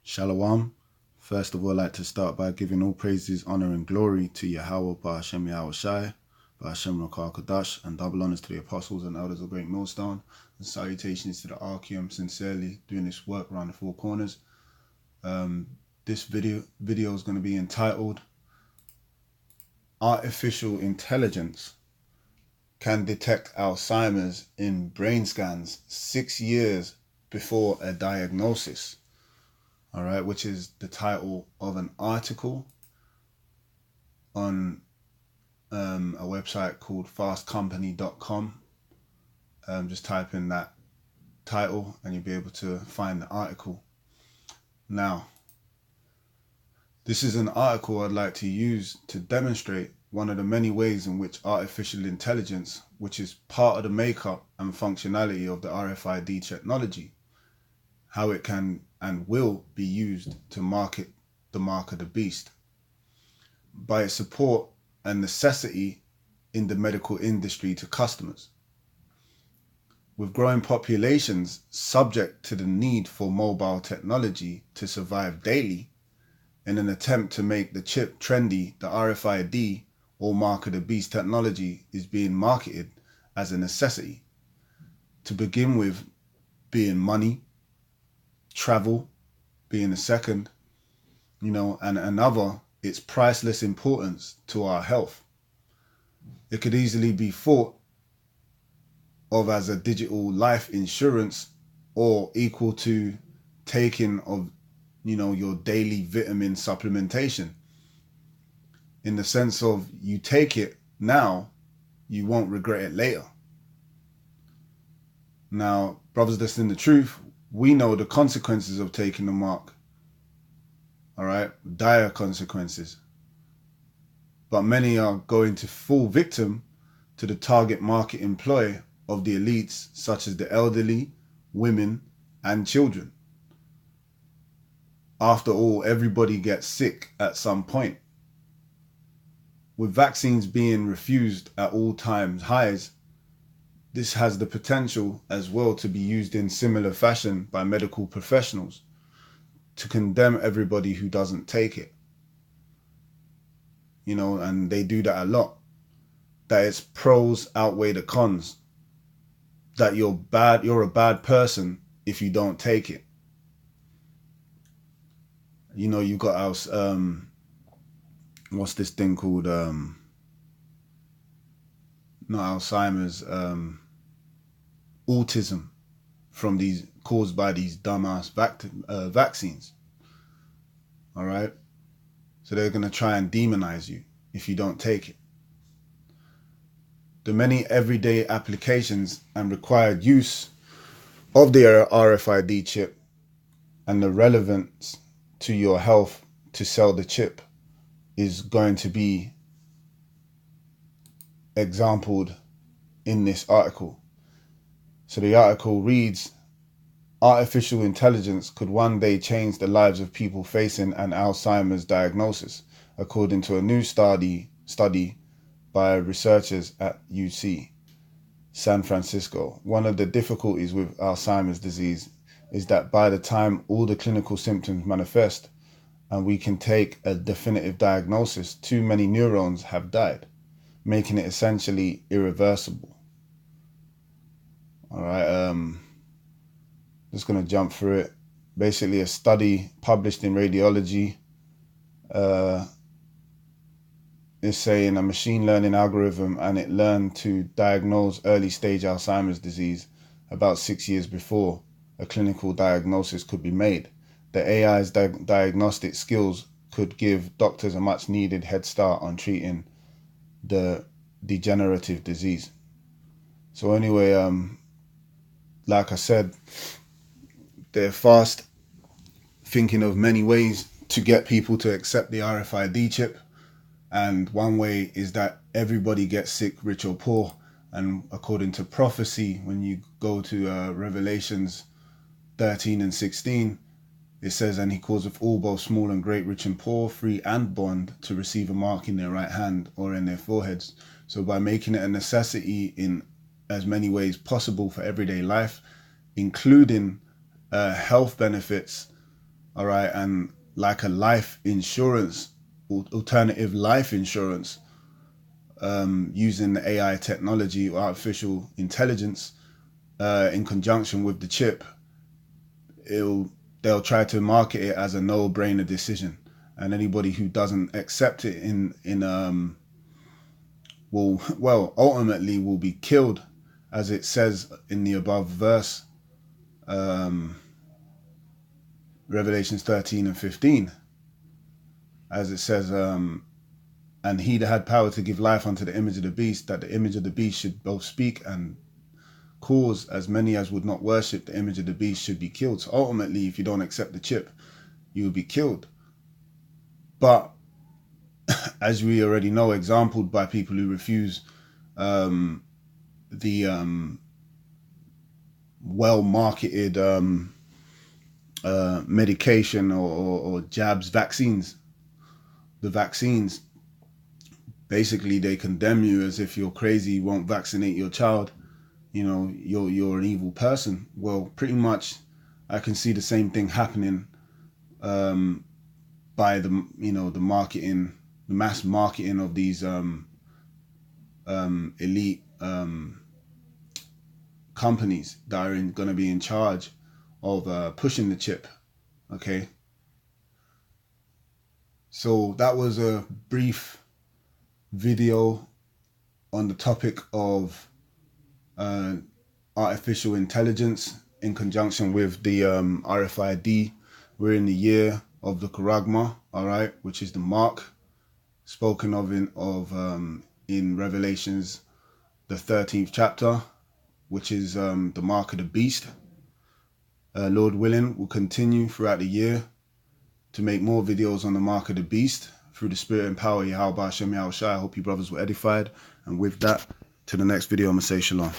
Shalom. First of all, I'd like to start by giving all praises, honor, and glory to Yahweh, Ba'ashem Yahweh Shai, Ba'ashem Rakar Kodash, and double honors to the apostles and elders of Great Millstone, and salutations to the Archeum, sincerely doing this work around the four corners. This video is going to be entitled Artificial Intelligence can detect Alzheimer's in brain scans 6 years before a diagnosis. All right, which is the title of an article on a website called fastcompany.com. Just type in that title and you'll be able to find the article. Now, this is an article I'd like to use to demonstrate one of the many ways in which artificial intelligence, which is part of the makeup and functionality of the RFID technology, how it can and will be used to market the mark of the beast by its support and necessity in the medical industry to customers. With growing populations subject to the need for mobile technology to survive daily, in an attempt to make the chip trendy, the RFID or mark of the beast technology is being marketed as a necessity. To begin with, being money, travel being a second, and another, its priceless importance to our health. It could easily be thought of as a digital life insurance or equal to taking of, your daily vitamin supplementation. In the sense of you take it now, you won't regret it later. Now, brothers that's in the truth, we know the consequences of taking the mark. All right, dire consequences. But many are going to fall victim to the target market employ of the elites, such as the elderly, women, and children. After all, everybody gets sick at some point. With vaccines being refused at all times highs, this has the potential as well to be used in similar fashion by medical professionals to condemn everybody who doesn't take it. And they do that a lot. That its pros outweigh the cons. That you're a bad person if you don't take it. You got our what's this thing called? Not Alzheimer's, autism from these caused by these dumbass vaccines. All right, so they're gonna try and demonize you if you don't take it. The many everyday applications and required use of the RFID chip and the relevance to your health to sell the chip is going to be exampled in this article. So the article reads, artificial intelligence could one day change the lives of people facing an Alzheimer's diagnosis, according to a new study by researchers at UC San Francisco. One of the difficulties with Alzheimer's disease is that by the time all the clinical symptoms manifest and we can take a definitive diagnosis, too many neurons have died, making it essentially irreversible. All right, just going to jump through it. Basically, a study published in Radiology is saying a machine learning algorithm, and it learned to diagnose early stage Alzheimer's disease about 6 years before a clinical diagnosis could be made. The AI's diagnostic skills could give doctors a much needed head start on treating the degenerative disease. So anyway, like I said, they're fast thinking of many ways to get people to accept the RFID chip. And one way is that everybody gets sick, rich or poor. And according to prophecy, when you go to Revelations 13 and 16, it says, and he causeth all, both small and great, rich and poor, free and bond, to receive a mark in their right hand or in their foreheads. So by making it a necessity in as many ways possible for everyday life, including health benefits all right, and like a life insurance, alternative life insurance, using the AI technology or artificial intelligence in conjunction with the chip, they'll try to market it as a no-brainer decision, and anybody who doesn't accept it will ultimately will be killed, as it says in the above verse, Revelations 13 and 15, as it says, and he that had power to give life unto the image of the beast, that the image of the beast should both speak and cause as many as would not worship the image of the beast should be killed. So ultimately, if you don't accept the chip, you will be killed. But as we already know, exampled by people who refuse the well-marketed medication or jabs, vaccines. The vaccines, basically, they condemn you as if you're crazy, you won't vaccinate your child, you know, you're an evil person. Well, pretty much, I can see the same thing happening by the marketing, the mass marketing of these elite companies that are going to be in charge of pushing the chip. Okay, so that was a brief video on the topic of artificial intelligence in conjunction with the RFID. We're in the year of the Charagma, all right, which is the mark spoken of in Revelations, the 13th chapter, which is the mark of the beast. Lord willing, we'll continue throughout the year to make more videos on the mark of the beast through the spirit and power of Yahweh Hashem Yahushua. I hope you brothers were edified. And with that, to the next video, I'm going to say shalom.